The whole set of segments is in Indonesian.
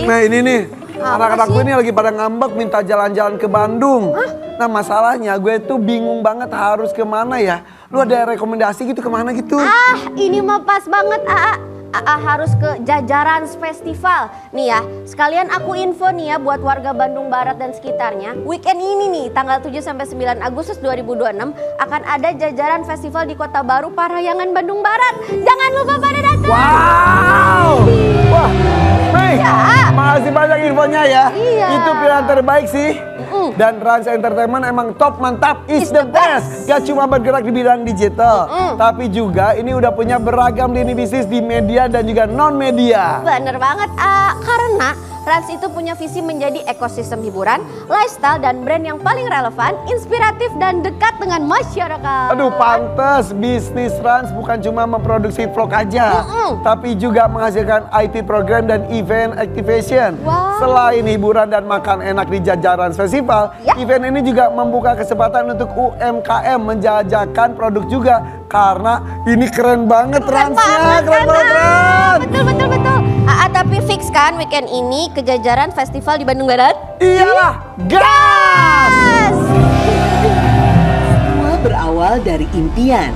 Nah ini nih, anak-anak sih? gue ini lagi pada ngambek minta jalan-jalan ke Bandung. Nah masalahnya gue tuh bingung banget harus kemana ya. Lu ada rekomendasi gitu kemana gitu? Ini mah pas banget, Aa harus ke Jajaran Festival. Nih ya, sekalian aku info nih ya buat warga Bandung Barat dan sekitarnya. Weekend ini nih, tanggal 7 sampai 9 Agustus 2026 akan ada Jajaran Festival di Kota Baru Parahyangan Bandung Barat. Jangan lupa pada datang. Wow! Wah, Mei, makasih banyak infonya ya. Iya. Itu pilihan terbaik sih. Dan Rans Entertainment emang top mantap, is the best. Gak cuma bergerak di bidang digital, tapi juga ini udah punya beragam lini bisnis di media dan juga non media. Bener banget, karena Rans itu punya visi menjadi ekosistem hiburan, lifestyle dan brand yang paling relevan, inspiratif dan dekat dengan masyarakat. Aduh pantes, bisnis Rans bukan cuma memproduksi vlog aja, tapi juga menghasilkan IP program dan event activation. Wow. Selain hiburan dan makan enak di Jajaran Festival, event ini juga membuka kesempatan untuk UMKM menjajakan produk juga. Karena ini keren banget Ransnya, keren banget Rans. Betul. Tapi fix kan weekend ini ke Jajaran Festival di Bandung Barat? Iyalah, gas! Semua berawal dari impian,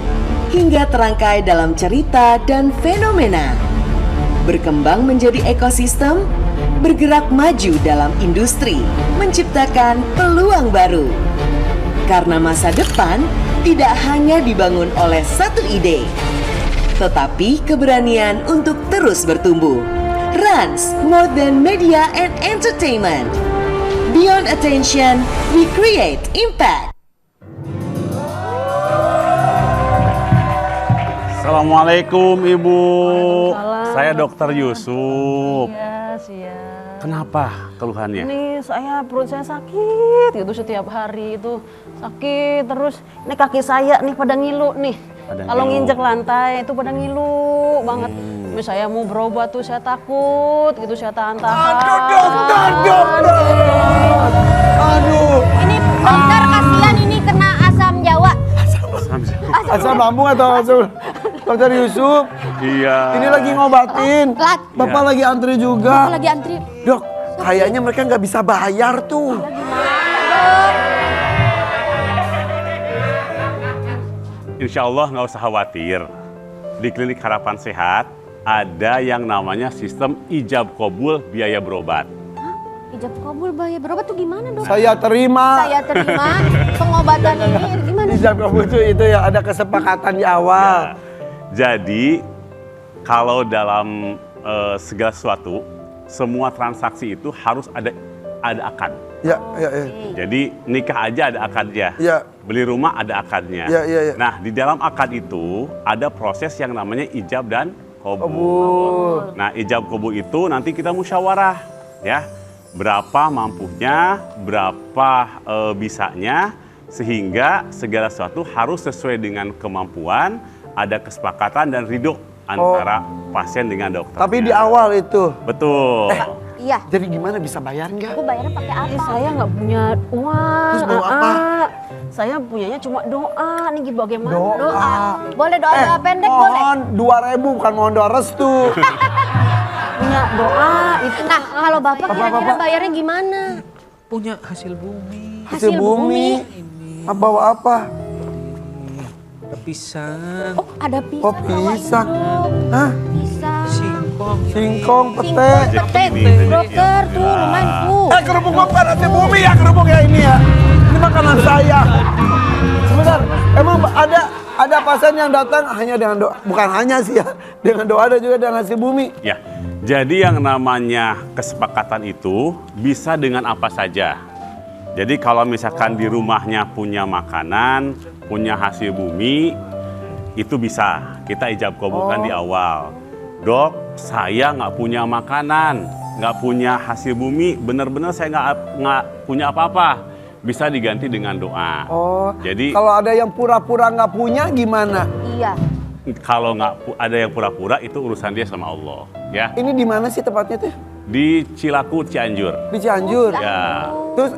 hingga terangkai dalam cerita dan fenomena. Berkembang menjadi ekosistem, bergerak maju dalam industri, menciptakan peluang baru. Karena masa depan tidak hanya dibangun oleh satu ide, tetapi keberanian untuk terus bertumbuh. Rans, more than media and entertainment. Beyond attention, we create impact. Assalamualaikum Ibu. Waalaikumsalam. Saya Dokter Yusuf. Iya, siap. Kenapa keluhannya? Ini perut saya sakit gitu setiap hari itu sakit terus. Ini kaki saya nih pada ngilu nih. Kalau ngilu. nginjek lantai itu pada ngilu banget. Saya mau berobat tuh saya takut gitu, saya tahan-tahan. Dokter. Aduh. Ini dokter kasihan ini kena asam Jawa. Asam lambung atau asam? Dokter Yusuf. Iya. Ini lagi ngobatin. Bapak lagi antri juga. Lagi antri. Dok, kayaknya mereka nggak bisa bayar tuh. Insya Allah nggak usah khawatir. Di Klinik Harapan Sehat ada yang namanya sistem ijab kabul biaya berobat. Ijab kabul biaya berobat tuh gimana dok? Saya terima. Saya terima pengobatan ini gimana? Ijab kabul itu ya ada kesepakatan di awal. Jadi kalau dalam segala sesuatu, semua transaksi itu harus ada akad. Ya. Jadi nikah aja ada akadnya. Ya. Beli rumah ada akadnya. Ya. Nah, di dalam akad itu ada proses yang namanya ijab dan kabul. Nah, ijab kabul itu nanti kita musyawarah ya. Berapa mampunya, berapa bisanya, sehingga segala sesuatu harus sesuai dengan kemampuan, ada kesepakatan dan ridho antara pasien dengan dokter. Tapi di awal itu. Betul. Iya. Jadi gimana bisa bayar nggak? Aku bayarnya pakai apa? Saya nggak punya uang. Terus mau apa? Saya punyanya cuma doa. Nih bagaimana? Doa. Boleh doa pendek boleh. Mohon 2.000 bukan mohon doa restu. Punya doa itu. Nah kalau bapak kira-kira bayarnya gimana? Punya hasil bumi, Hasil bumi. Bawa apa? ada pisang, Oh ada pisang. Oh pisang. Hah? Pisang. singkong, Singkong, pete. Petek, broker tuh lumayan tuh. Kerupuk bapak hasil bumi ya kerupuk ya ini ya. Ini makanan saya. Sebentar, emang ada pasien yang datang hanya dengan doa, bukan hanya sih ya, dengan doa dan juga dengan hasil bumi. Ya, jadi yang namanya kesepakatan itu bisa dengan apa saja. Jadi kalau misalkan di rumahnya punya makanan, punya hasil bumi, itu bisa kita ijab kabulkan di awal. Dok, saya nggak punya makanan, nggak punya hasil bumi, benar-benar saya nggak punya apa-apa. Bisa diganti dengan doa. Oh, jadi kalau ada yang pura-pura nggak punya gimana? Iya. kalau nggak ada yang pura-pura itu urusan dia sama Allah. Ya, Ini di mana sih tepatnya tuh? di Cilaku, Cianjur. Di Cianjur. Ya. Terus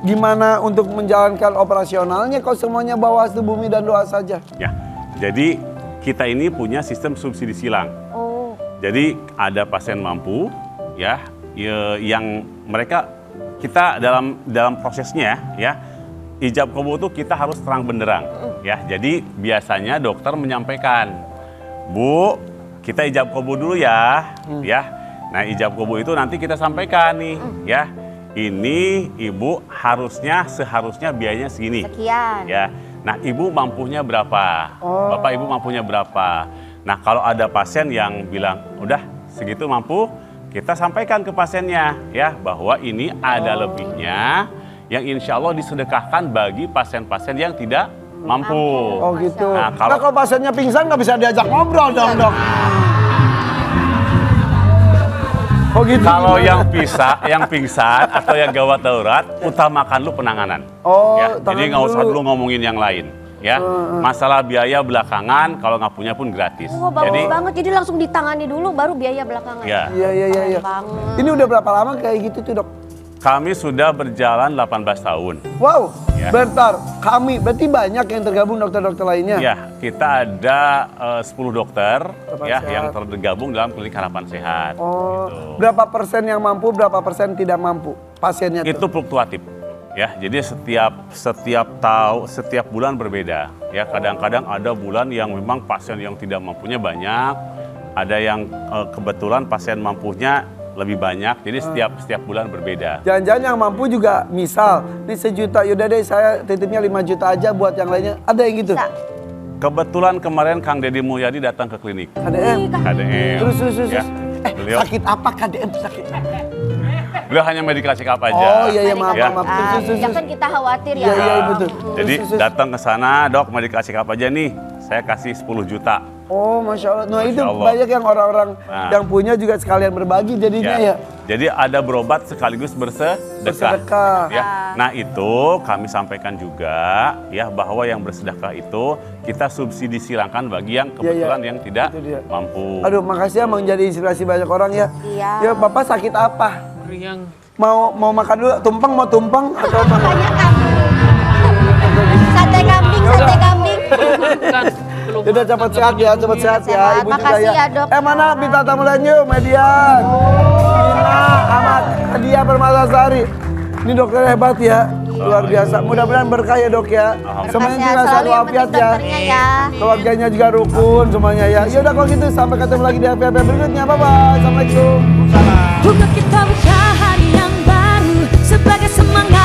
gimana untuk menjalankan operasionalnya kalau semuanya bawa hasil bumi dan doa saja? Ya, jadi kita ini punya sistem subsidi silang. Oh. Jadi ada pasien mampu, ya, yang mereka kita dalam prosesnya ya ijab qabul itu kita harus terang benderang ya. Jadi biasanya dokter menyampaikan, Bu, kita ijab qabul dulu ya, ya. Nah ijab qabul itu nanti kita sampaikan nih, ya. Ini ibu seharusnya biayanya segini. Sekian. Ya. Nah ibu mampunya berapa? Bapak ibu mampunya berapa? Nah kalau ada pasien yang bilang udah segitu mampu, kita sampaikan ke pasiennya ya bahwa ini ada lebihnya yang insya Allah disedekahkan bagi pasien-pasien yang tidak mampu. Oh gitu. Nah, Kalau pasiennya pingsan nggak bisa diajak ngobrol dong dok. Oh gitu. Kalau yang pingsan atau yang gawat darurat, utamakan lu penanganan. Oh, Ya, jadi nggak usah dulu ngomongin yang lain. Ya, masalah biaya belakangan kalau nggak punya pun gratis. Oh, bagus Jadi, banget. Jadi langsung ditangani dulu baru biaya belakangan. ya, Iya. Keren banget. Ini udah berapa lama kayak gitu tuh dok? kami sudah berjalan 18 tahun. Wow, Ya. bentar. Berarti banyak yang tergabung dokter-dokter lainnya? Ya, kita ada 10 dokter ya Sehat. yang tergabung dalam klinik harapan sehat. Oh, Gitu. berapa persen yang mampu, berapa persen tidak mampu pasiennya tuh? Itu fluktuatif. Ya, jadi setiap bulan berbeda. Ya, kadang-kadang ada bulan yang memang pasien yang tidak mampunya banyak, ada yang kebetulan pasien mampunya lebih banyak. Jadi setiap bulan berbeda. Jangan-jangan yang mampu juga, misal, ini 1 juta, yaudah deh saya titipnya 5 juta aja buat yang lainnya. Ada yang gitu? Bisa. Kebetulan kemarin Kang Deddy Mulyadi datang ke klinik. KDM? KDM. Terus. Ya, beliau, Sakit apa KDM tuh sakit? beliau hanya medical check up aja. Oh iya, maaf. Ya. Jangan kita khawatir ya. Iya, betul. Jadi Terus. datang ke sana, Dok, medical check up aja nih. Saya kasih 10 juta. Oh, Masya Allah. Nah Masya itu Allah. banyak yang orang-orang Nah. yang punya juga sekalian berbagi jadinya ya. Jadi ada berobat sekaligus bersedekah. Bersedekah. Ya. Nah itu kami sampaikan juga ya bahwa yang bersedekah itu kita subsidi silangkan bagi yang kebetulan yang tidak Itu dia. mampu. Aduh, makasih ya menjadi inspirasi banyak orang ya. Iya. Ya, Bapak sakit apa? Meriang. Mau makan dulu, mau tumpeng atau apa? Banyak kambing. Sate kambing. Kan belum Udah cepat sehat ya, cepat sehat ya. Sehat. Ibu juga Makasih ya, Dok. Mana bintang tamu lain yuk, Median. Gina, Ahmad, Dia Permatasari. Ini dokter hebat ya, luar biasa. Mudah-mudahan berkah ya dok ya. Semuanya juga Selalu selalu yang afiat penting ya. dokternya ya. Keluarganya juga rukun semuanya ya. Yaudah kalau gitu sampai ketemu lagi di FVP berikutnya. Bye-bye. Assalamualaikum. Buka kita buka hari yang baru sebagai semangat.